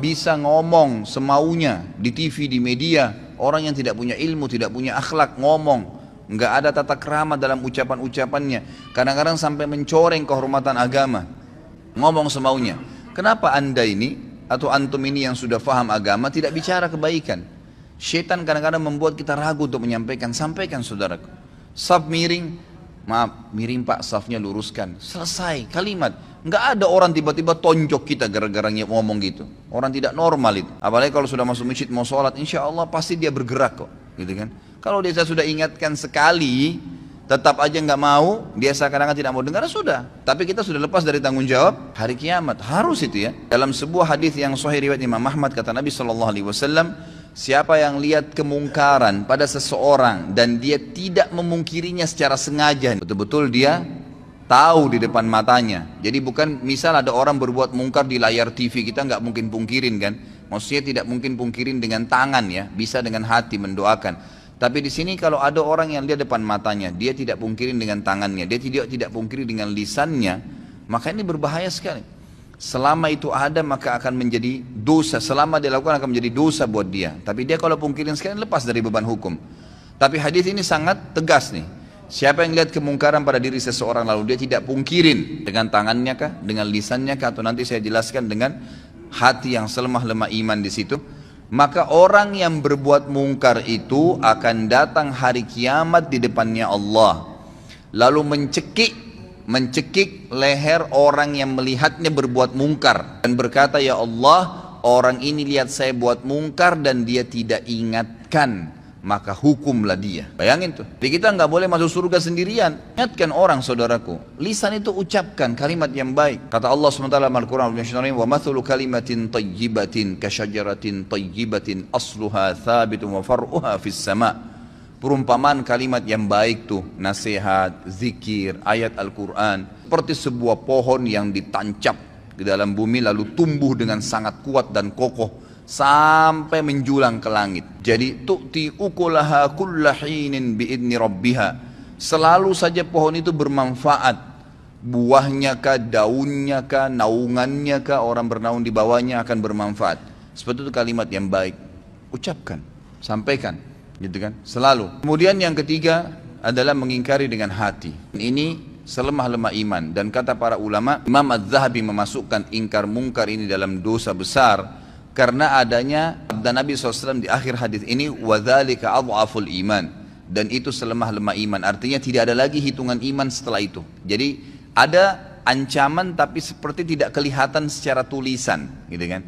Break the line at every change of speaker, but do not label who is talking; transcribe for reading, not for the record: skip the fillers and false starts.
bisa ngomong semaunya di TV, di media, orang yang tidak punya ilmu, tidak punya akhlak ngomong, nggak ada tata krama dalam ucapan-ucapannya, kadang-kadang sampai mencoreng kehormatan agama, ngomong semaunya. Kenapa anda ini atau antum ini yang sudah faham agama tidak bicara kebaikan? Syaitan kadang-kadang membuat kita ragu untuk menyampaikan. Sampaikan saudaraku. Saf miring, maaf miring pak, safnya luruskan, selesai kalimat. Nggak ada orang tiba-tiba tonjok kita gara-gara ngomong gitu. Orang tidak normal itu. Apalagi kalau sudah masuk masjid mau sholat, insya Allah pasti dia bergerak kok, gitu kan. Kalau dia sudah ingatkan sekali, tetap aja nggak mau, dia seakan-akan tidak mau dengar, sudah. Tapi kita sudah lepas dari tanggung jawab hari kiamat. Harus itu ya. Dalam sebuah hadis yang sahih riwayat Imam Ahmad, kata Nabi SAW, siapa yang lihat kemungkaran pada seseorang dan dia tidak memungkirinya secara sengaja, betul-betul dia tahu di depan matanya. Jadi bukan misal ada orang berbuat mungkar di layar TV, kita nggak mungkin pungkirin kan. Maksudnya tidak mungkin pungkirin dengan tangan ya, bisa dengan hati mendoakan. Tapi di sini kalau ada orang yang lihat depan matanya, dia tidak pungkirin dengan tangannya, dia tidak pungkiri dengan lisannya, maka ini berbahaya sekali. Selama itu ada maka akan menjadi dosa, selama dia lakukan akan menjadi dosa buat dia. Tapi dia kalau pungkirin sekali lepas dari beban hukum. Tapi hadis ini sangat tegas nih. Siapa yang lihat kemungkaran pada diri seseorang lalu dia tidak pungkirin dengan tangannya kah, dengan lisannya kah, atau nanti saya jelaskan dengan hati yang selemah-lemah iman di situ, maka orang yang berbuat mungkar itu akan datang hari kiamat di depannya Allah, lalu mencekik leher orang yang melihatnya berbuat mungkar dan berkata, ya Allah, orang ini lihat saya buat mungkar dan dia tidak ingatkan, maka hukumlah dia. Bayangin tuh. Jadi kita nggak boleh masuk surga sendirian. Ingatkan orang, saudaraku. Lisan itu ucapkan kalimat yang baik. Kata Allah SWT dalam Al-Quran, wa mathulu kalimatin tayyibatin kasyajaratin tayyibatin asluha thabitun wa far'uha fis sama'. Perumpamaan kalimat yang baik tuh, nasihat, zikir, ayat Al-Quran, seperti sebuah pohon yang ditancap di dalam bumi lalu tumbuh dengan sangat kuat dan kokoh sampai menjulang ke langit. Jadi tu'ti ukulaha kulla hinin bi'idni rabbiha. Selalu saja pohon itu bermanfaat. Buahnya kah, daunnya kah, naungannya kah, orang bernaung di bawahnya akan bermanfaat. Seperti itu kalimat yang baik. Ucapkan, sampaikan, gitu kan? Selalu. Kemudian yang ketiga adalah mengingkari dengan hati. Ini selemah-lemah iman. Dan kata para ulama, Imam Az-Zahabi memasukkan ingkar mungkar ini dalam dosa besar karena adanya sabda Nabi SAW di akhir hadis ini, wadzalika adhaful iman, dan itu selemah-lemah iman. Artinya tidak ada lagi hitungan iman setelah itu. Jadi ada ancaman tapi seperti tidak kelihatan secara tulisan, gitu kan?